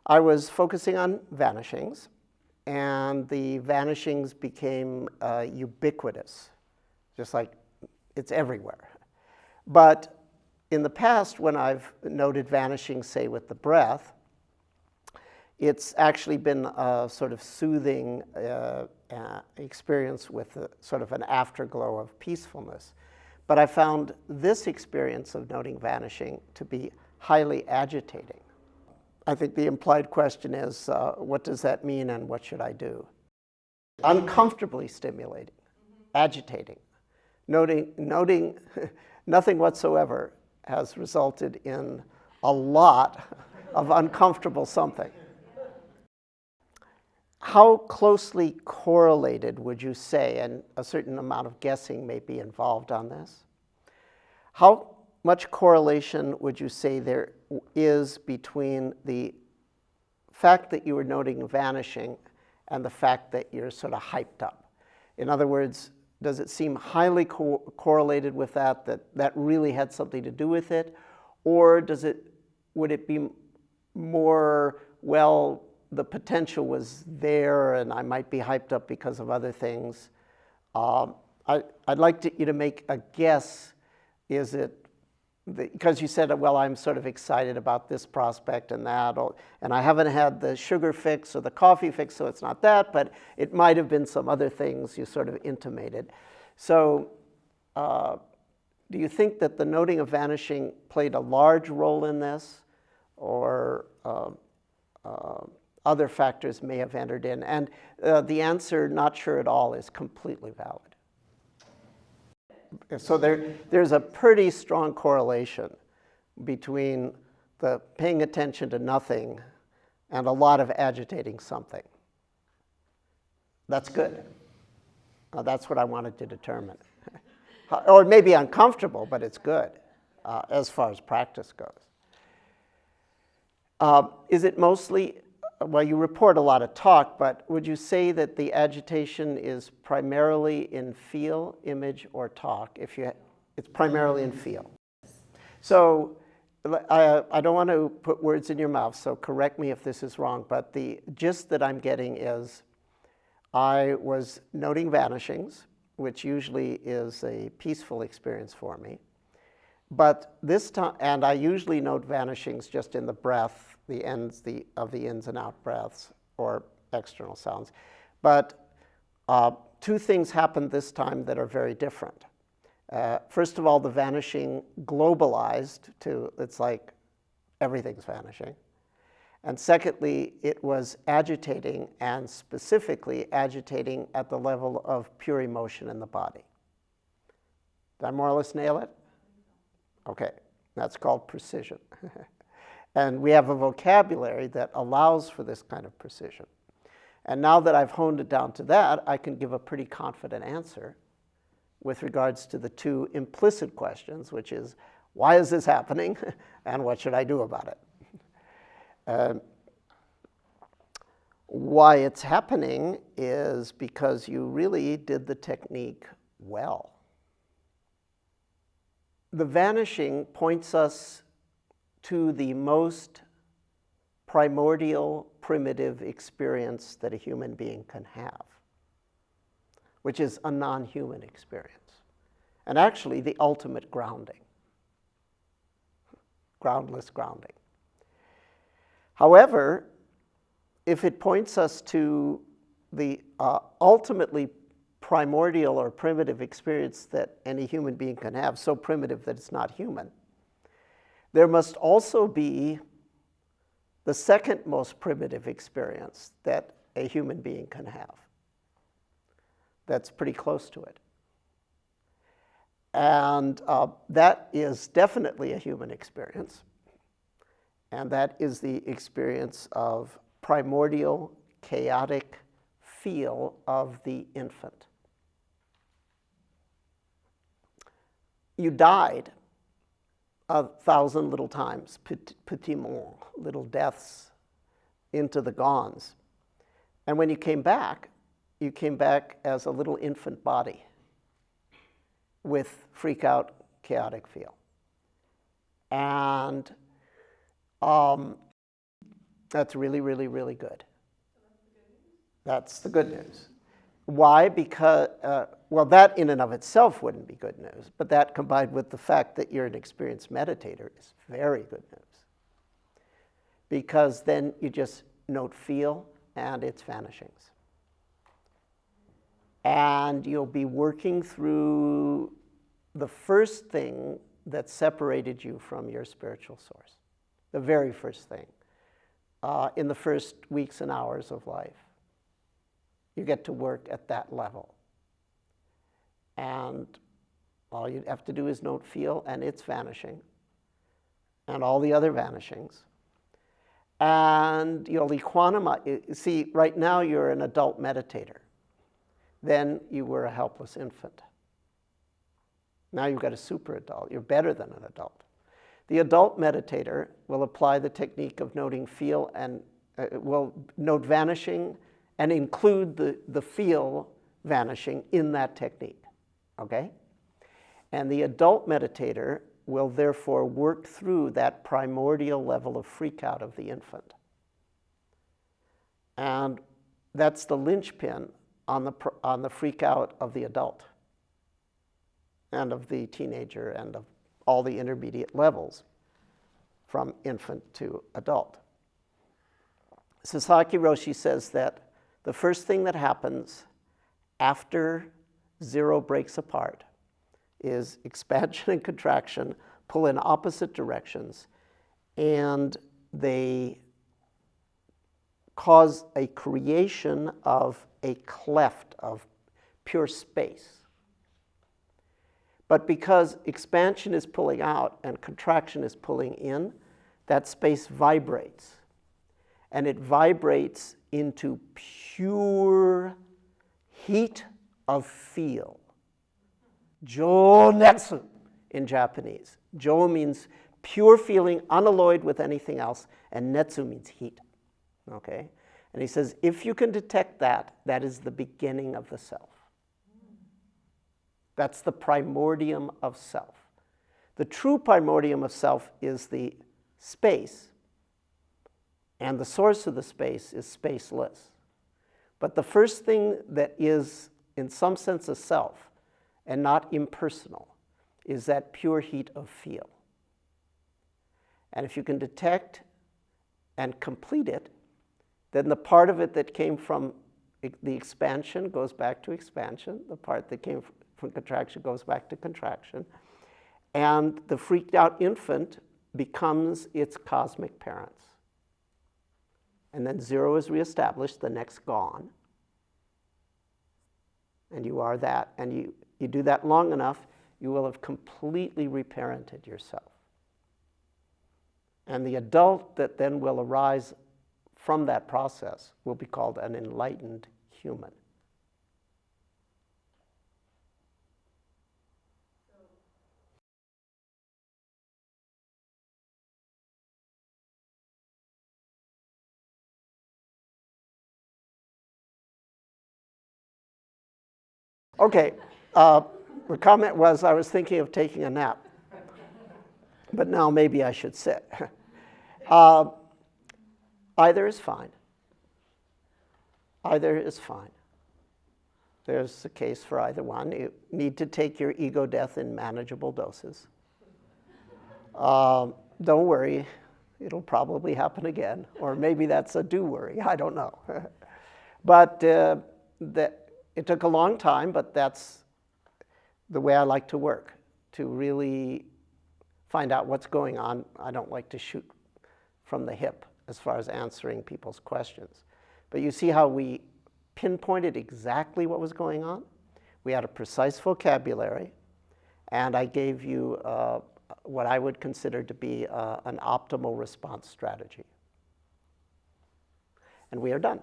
I was focusing on vanishings, and the vanishings became ubiquitous, just like it's everywhere. But in the past, when I've noted vanishing, say, with the breath, it's actually been a sort of soothing experience with sort of an afterglow of peacefulness. But I found this experience of noting vanishing to be highly agitating. I think the implied question is, what does that mean and what should I do? Uncomfortably stimulating, agitating. Noting nothing whatsoever has resulted in a lot of uncomfortable something. How closely correlated would you say, and a certain amount of guessing may be involved on this, how much correlation would you say there is between the fact that you were noting vanishing and the fact that you're sort of hyped up? In other words, does it seem highly correlated with that really had something to do with it? Or would it be more, well, the potential was there and I might be hyped up because of other things? I'd like you to make a guess. Is it, because you said, well, I'm sort of excited about this prospect and that, and I haven't had the sugar fix or the coffee fix, so it's not that, but it might have been some other things you sort of intimated. So do you think that the noting of vanishing played a large role in this, or other factors may have entered in? And the answer, not sure at all, is completely valid. So there's a pretty strong correlation between the paying attention to nothing and a lot of agitating something. That's good. That's what I wanted to determine. Or it may be uncomfortable, but it's good as far as practice goes. Is it mostly, well, you report a lot of talk, but would you say that the agitation is primarily in feel, image, or talk? It's primarily in feel. So I don't want to put words in your mouth, so correct me if this is wrong, but the gist that I'm getting is I was noting vanishings, which usually is a peaceful experience for me. But this time, and I usually note vanishings just in the breath, the ends of the ins and out breaths or external sounds. But two things happened this time that are very different. First of all, the vanishing globalized to, it's like everything's vanishing. And secondly, it was agitating, and specifically agitating at the level of pure emotion in the body. Did I more or less nail it? Okay, that's called precision. And we have a vocabulary that allows for this kind of precision. And now that I've honed it down to that, I can give a pretty confident answer with regards to the two implicit questions, which is, why is this happening? And what should I do about it? Why it's happening is because you really did the technique well. The vanishing points us to the most primordial, primitive experience that a human being can have, which is a non-human experience, and actually the ultimate grounding, groundless grounding. However, if it points us to the ultimately primordial or primitive experience that any human being can have, so primitive that it's not human, there must also be the second most primitive experience that a human being can have. That's pretty close to it. And that is definitely a human experience. And that is the experience of primordial, chaotic feel of the infant. You died 1,000 little times, petit mort, little deaths into the gones. And when you came back as a little infant body with freak out, chaotic feel. And That's really, really, really good. That's the good news. Why? Because, well, that in and of itself wouldn't be good news, but that combined with the fact that you're an experienced meditator is very good news. Because then you just note feel and its vanishings. And you'll be working through the first thing that separated you from your spiritual source, the very first thing, in the first weeks and hours of life. You get to work at that level. And all you have to do is note feel and its vanishing, and all the other vanishings. And you'll equanimize. See, right now you're an adult meditator. Then you were a helpless infant. Now you've got a super adult. You're better than an adult. The adult meditator will apply the technique of noting feel and will note vanishing and include the feel vanishing in that technique, okay? And the adult meditator will therefore work through that primordial level of freak out of the infant. And that's the linchpin on the freak out of the adult and of the teenager and of all the intermediate levels from infant to adult. Sasaki Roshi says that the first thing that happens after zero breaks apart is expansion and contraction pull in opposite directions, and they cause a creation of a cleft of pure space. But because expansion is pulling out and contraction is pulling in, that space vibrates. And it vibrates into pure heat of feel. Jo-netsu in Japanese. Jo means pure feeling, unalloyed with anything else, and netsu means heat. Okay? And he says, if you can detect that, that is the beginning of the self. That's the primordium of self. The true primordium of self is the space, and the source of the space is spaceless. But the first thing that is, in some sense, a self, and not impersonal, is that pure heat of feel. And if you can detect and complete it, then the part of it that came from the expansion goes back to expansion. The part that came from contraction goes back to contraction. And the freaked out infant becomes its cosmic parents. And then zero is reestablished, the next gone. And you are that. And you do that long enough, you will have completely reparented yourself. And the adult that then will arise from that process will be called an enlightened human. Okay, the comment was I was thinking of taking a nap, but now maybe I should sit. Either is fine. Either is fine. There's a case for either one. You need to take your ego death in manageable doses. Don't worry, it'll probably happen again, or maybe that's a do worry, I don't know. But it took a long time, but that's the way I like to work, to really find out what's going on. I don't like to shoot from the hip as far as answering people's questions. But you see how we pinpointed exactly what was going on? We had a precise vocabulary, and I gave you what I would consider to be an optimal response strategy. And we are done.